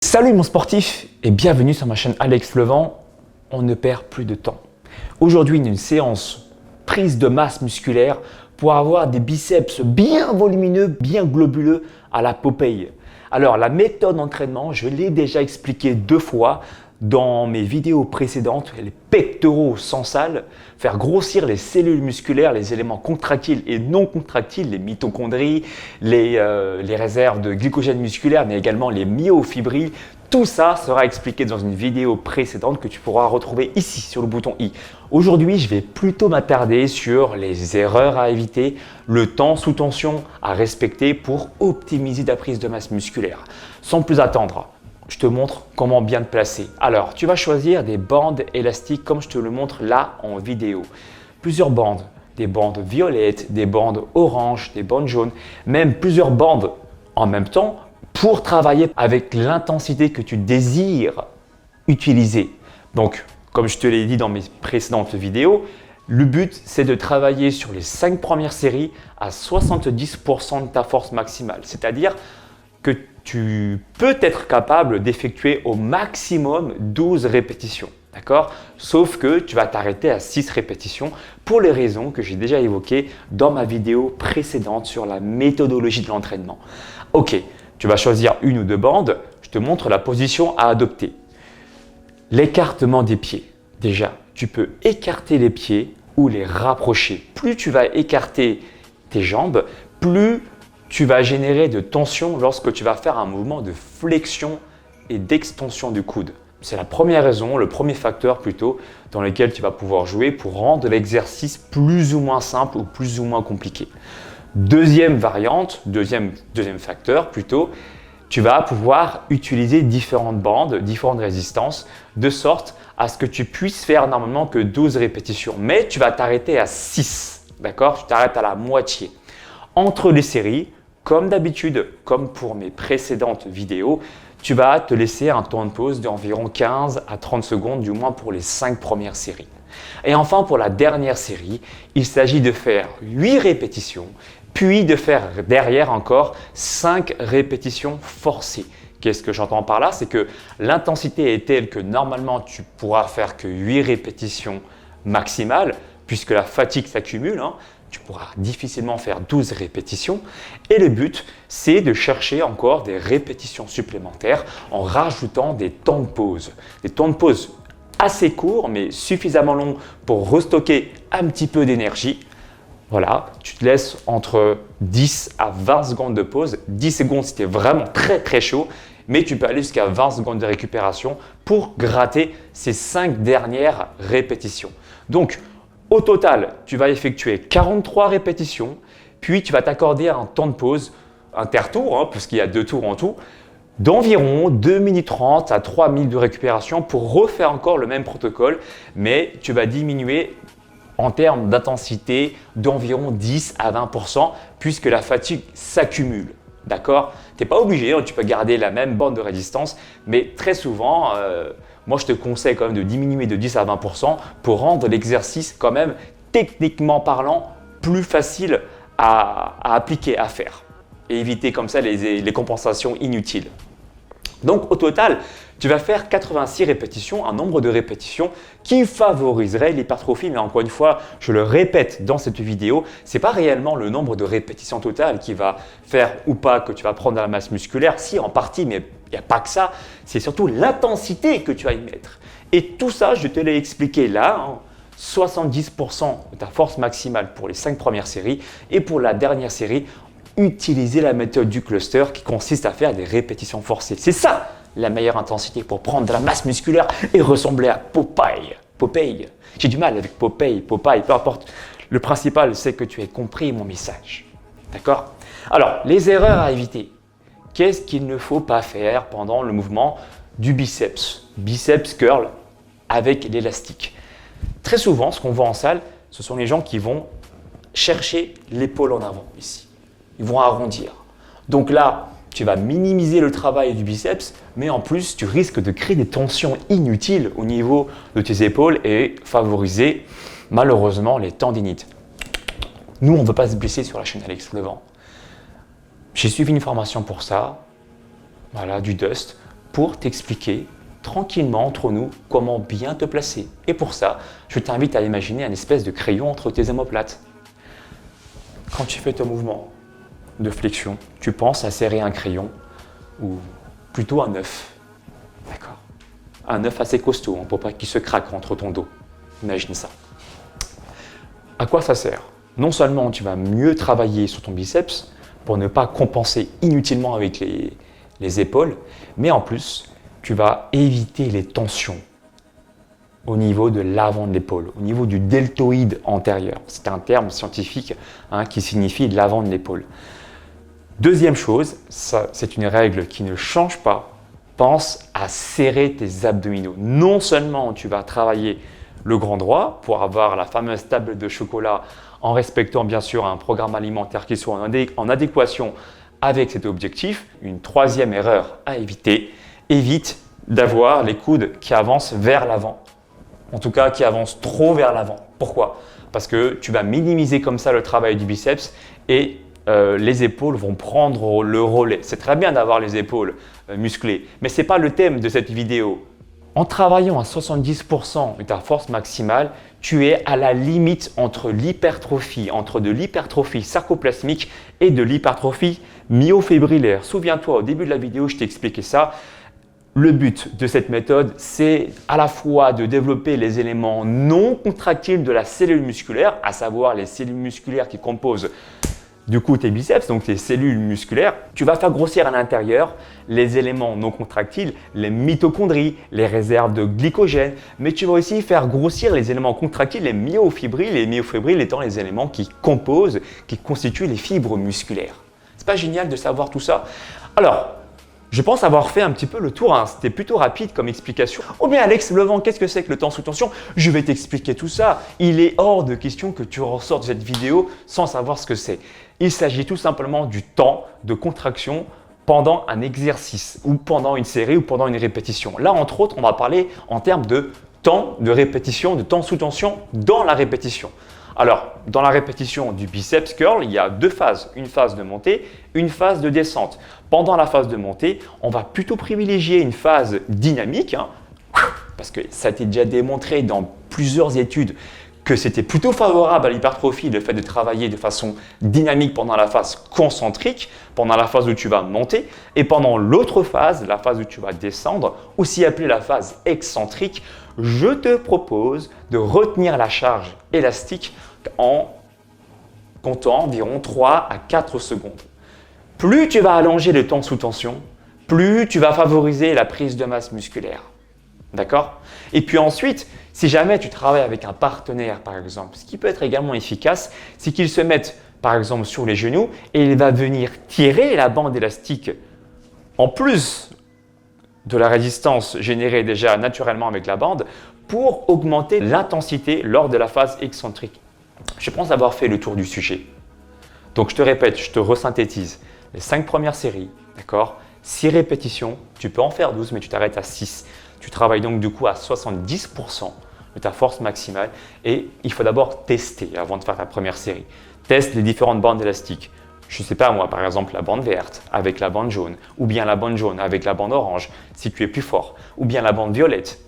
Salut mon sportif et bienvenue sur ma chaîne Alex Levent. On ne perd plus de temps. Aujourd'hui, une séance prise de masse musculaire pour avoir des biceps bien volumineux, bien globuleux à la Popeye. Alors la méthode d'entraînement, je l'ai déjà expliqué 2 fois dans mes vidéos précédentes, les pectoraux sans salle, faire grossir les cellules musculaires, les éléments contractiles et non contractiles, les mitochondries, les réserves de glycogène musculaire, mais également les myofibrilles. Tout ça sera expliqué dans une vidéo précédente que tu pourras retrouver ici sur le bouton i. Aujourd'hui, je vais plutôt m'attarder sur les erreurs à éviter, le temps sous tension à respecter pour optimiser ta prise de masse musculaire. Sans plus attendre, je te montre comment bien te placer. Alors, tu vas choisir des bandes élastiques comme je te le montre là en vidéo. Plusieurs bandes, des bandes violettes, des bandes oranges, des bandes jaunes, même plusieurs bandes en même temps pour travailler avec l'intensité que tu désires utiliser. Donc, comme je te l'ai dit dans mes précédentes vidéos, le but, c'est de travailler sur les 5 premières séries à 70% de ta force maximale. C'est-à-dire que tu peux être capable d'effectuer au maximum 12 répétitions. D'accord? Sauf que tu vas t'arrêter à 6 répétitions pour les raisons que j'ai déjà évoquées dans ma vidéo précédente sur la méthodologie de l'entraînement. Ok, tu vas choisir une ou 2 bandes. Je te montre la position à adopter. L'écartement des pieds. Déjà, tu peux écarter les pieds ou les rapprocher. Plus tu vas écarter tes jambes, plus tu vas générer de tension lorsque tu vas faire un mouvement de flexion et d'extension du coude. C'est la première raison, le premier facteur plutôt, dans lequel tu vas pouvoir jouer pour rendre l'exercice plus ou moins simple ou plus ou moins compliqué. Deuxième variante, deuxième facteur plutôt, tu vas pouvoir utiliser différentes bandes, différentes résistances, de sorte à ce que tu puisses faire normalement que 12 répétitions. Mais tu vas t'arrêter à 6, d'accord? Tu t'arrêtes à la moitié. Entre les séries, comme d'habitude, comme pour mes précédentes vidéos, tu vas te laisser un temps de pause d'environ 15 à 30 secondes, du moins pour les 5 premières séries. Et enfin, pour la dernière série, il s'agit de faire 8 répétitions, puis de faire derrière encore 5 répétitions forcées. Qu'est-ce que j'entends par là? C'est que l'intensité est telle que normalement, tu pourras faire que 8 répétitions maximales, puisque la fatigue s'accumule. Tu pourras difficilement faire 12 répétitions. Et le but, c'est de chercher encore des répétitions supplémentaires en rajoutant des temps de pause. Des temps de pause assez courts, mais suffisamment longs pour restocker un petit peu d'énergie. Voilà, tu te laisses entre 10 à 20 secondes de pause. 10 secondes si tu es vraiment très chaud, mais tu peux aller jusqu'à 20 secondes de récupération pour gratter ces 5 dernières répétitions. Donc, au total, tu vas effectuer 43 répétitions, puis tu vas t'accorder un temps de pause intertour, puisqu'il y a 2 tours en tout, d'environ 2 minutes 30 à 3 minutes de récupération pour refaire encore le même protocole, mais tu vas diminuer en termes d'intensité d'environ 10 à 20% puisque la fatigue s'accumule. D'accord? Tu n'es pas obligé, tu peux garder la même bande de résistance, mais très souvent, moi je te conseille quand même de diminuer de 10 à 20% pour rendre l'exercice quand même techniquement parlant plus facile à appliquer, à faire et éviter comme ça les compensations inutiles. Donc au total, tu vas faire 86 répétitions, un nombre de répétitions qui favoriserait l'hypertrophie. Mais encore une fois, je le répète dans cette vidéo, ce n'est pas réellement le nombre de répétitions totales qui va faire ou pas que tu vas prendre de la masse musculaire. Si, en partie, mais il n'y a pas que ça. C'est surtout l'intensité que tu vas y mettre. Et tout ça, je te l'ai expliqué là. 70% de ta force maximale pour les 5 premières séries et pour la dernière série, utiliser la méthode du cluster qui consiste à faire des répétitions forcées. C'est ça la meilleure intensité pour prendre de la masse musculaire et ressembler à Popeye. Popeye. J'ai du mal avec Popeye, peu importe. Le principal, c'est que tu aies compris mon message. D'accord? Alors, les erreurs à éviter. Qu'est-ce qu'il ne faut pas faire pendant le mouvement du biceps? Biceps curl avec l'élastique. Très souvent, ce qu'on voit en salle, ce sont les gens qui vont chercher l'épaule en avant ici. Ils vont arrondir. Donc là, tu vas minimiser le travail du biceps, mais en plus, tu risques de créer des tensions inutiles au niveau de tes épaules et favoriser malheureusement les tendinites. Nous, on ne veut pas se blesser sur la chaîne Alex Levent. J'ai suivi une formation pour ça, voilà, du Dust. pour t'expliquer tranquillement entre nous comment bien te placer. Et pour ça, je t'invite à imaginer un espèce de crayon entre tes omoplates. Quand tu fais ton mouvement de flexion, tu penses à serrer un crayon ou plutôt un œuf. D'accord? Un œuf assez costaud pour pas qu'il se craque entre ton dos. Imagine ça. À quoi ça sert? Non seulement tu vas mieux travailler sur ton biceps pour ne pas compenser inutilement avec les épaules, mais en plus, tu vas éviter les tensions au niveau de l'avant de l'épaule, au niveau du deltoïde antérieur. C'est un terme scientifique qui signifie l'avant de l'épaule. Deuxième chose, c'est une règle qui ne change pas. Pense à serrer tes abdominaux. Non seulement tu vas travailler le grand droit pour avoir la fameuse table de chocolat en respectant bien sûr un programme alimentaire qui soit en adéquation avec cet objectif. Une troisième erreur à éviter, évite d'avoir les coudes qui avancent vers l'avant. En tout cas, qui avancent trop vers l'avant. Pourquoi? Parce que tu vas minimiser comme ça le travail du biceps et les épaules vont prendre le relais. C'est très bien d'avoir les épaules musclées, mais ce n'est pas le thème de cette vidéo. En travaillant à 70% de ta force maximale, tu es à la limite entre l'hypertrophie, entre de l'hypertrophie sarcoplasmique et de l'hypertrophie myofibrillaire. Souviens-toi, au début de la vidéo, je t'ai expliqué ça. Le but de cette méthode, c'est à la fois de développer les éléments non contractiles de la cellule musculaire, à savoir les cellules musculaires qui composent du coup tes biceps, donc tes cellules musculaires. Tu vas faire grossir à l'intérieur les éléments non contractiles, les mitochondries, les réserves de glycogène, mais tu vas aussi faire grossir les éléments contractiles, les myofibrilles étant les éléments qui composent, qui constituent les fibres musculaires. C'est pas génial de savoir tout ça? Alors, je pense avoir fait un petit peu le tour, c'était plutôt rapide comme explication. Oh bien Alex Levent, qu'est-ce que c'est que le temps sous tension? Je vais t'expliquer tout ça. Il est hors de question que tu ressortes de cette vidéo sans savoir ce que c'est. Il s'agit tout simplement du temps de contraction pendant un exercice ou pendant une série ou pendant une répétition. Là, entre autres, on va parler en termes de temps de répétition, de temps sous tension dans la répétition. Alors, dans la répétition du biceps curl, il y a deux phases, une phase de montée, une phase de descente. Pendant la phase de montée, on va plutôt privilégier une phase dynamique, parce que ça a été déjà démontré dans plusieurs études que c'était plutôt favorable à l'hypertrophie, le fait de travailler de façon dynamique pendant la phase concentrique, pendant la phase où tu vas monter, et pendant l'autre phase, la phase où tu vas descendre, aussi appelée la phase excentrique, je te propose de retenir la charge élastique en comptant environ 3 à 4 secondes. Plus tu vas allonger le temps sous tension, plus tu vas favoriser la prise de masse musculaire. D'accord? Et puis ensuite, si jamais tu travailles avec un partenaire par exemple, ce qui peut être également efficace, c'est qu'il se mette par exemple sur les genoux et il va venir tirer la bande élastique en plus de la résistance générée déjà naturellement avec la bande pour augmenter l'intensité lors de la phase excentrique. Je pense avoir fait le tour du sujet. Donc je te répète, je te resynthétise. Les 5 premières séries, d'accord? 6 répétitions, tu peux en faire 12 mais tu t'arrêtes à 6. Tu travailles donc du coup à 70% de ta force maximale et il faut d'abord tester avant de faire ta première série. Teste les différentes bandes élastiques. Je ne sais pas moi, par exemple la bande verte avec la bande jaune, ou bien la bande jaune avec la bande orange si tu es plus fort, ou bien la bande violette,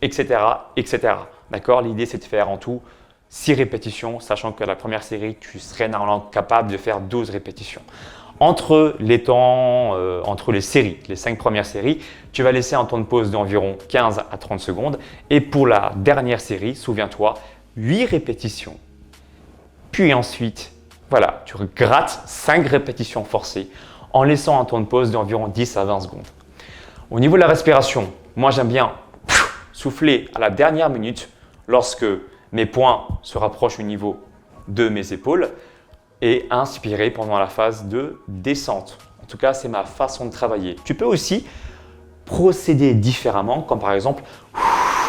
etc. etc. D'accord? L'idée c'est de faire en tout 6 répétitions, sachant que la première série, tu serais normalement capable de faire 12 répétitions. Entre les séries, les 5 premières séries, tu vas laisser un temps de pause d'environ 15 à 30 secondes. Et pour la dernière série, souviens-toi, 8 répétitions. Puis ensuite, voilà, tu grattes 5 répétitions forcées en laissant un temps de pause d'environ 10 à 20 secondes. Au niveau de la respiration, moi j'aime bien souffler à la dernière minute lorsque mes poings se rapprochent au niveau de mes épaules et inspirer pendant la phase de descente. En tout cas, c'est ma façon de travailler. Tu peux aussi procéder différemment, comme par exemple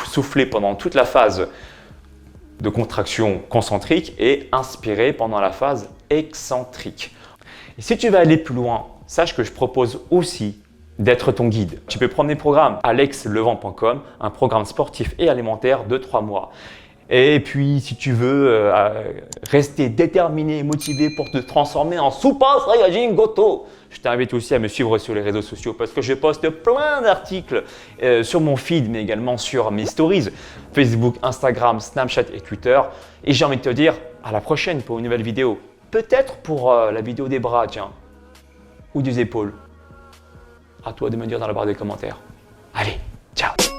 souffler pendant toute la phase de contraction concentrique et inspirer pendant la phase excentrique. Et si tu veux aller plus loin, sache que je propose aussi d'être ton guide. Tu peux prendre mes programmes alexlevent.com, un programme sportif et alimentaire de 3 mois. Et puis, si tu veux rester déterminé et motivé pour te transformer en Super Saiyajin Goto, Je t'invite aussi à me suivre sur les réseaux sociaux parce que je poste plein d'articles sur mon feed, mais également sur mes stories, Facebook, Instagram, Snapchat et Twitter. Et j'ai envie de te dire à la prochaine pour une nouvelle vidéo. Peut-être pour la vidéo des bras, tiens, ou des épaules. À toi de me dire dans la barre des commentaires. Allez, ciao!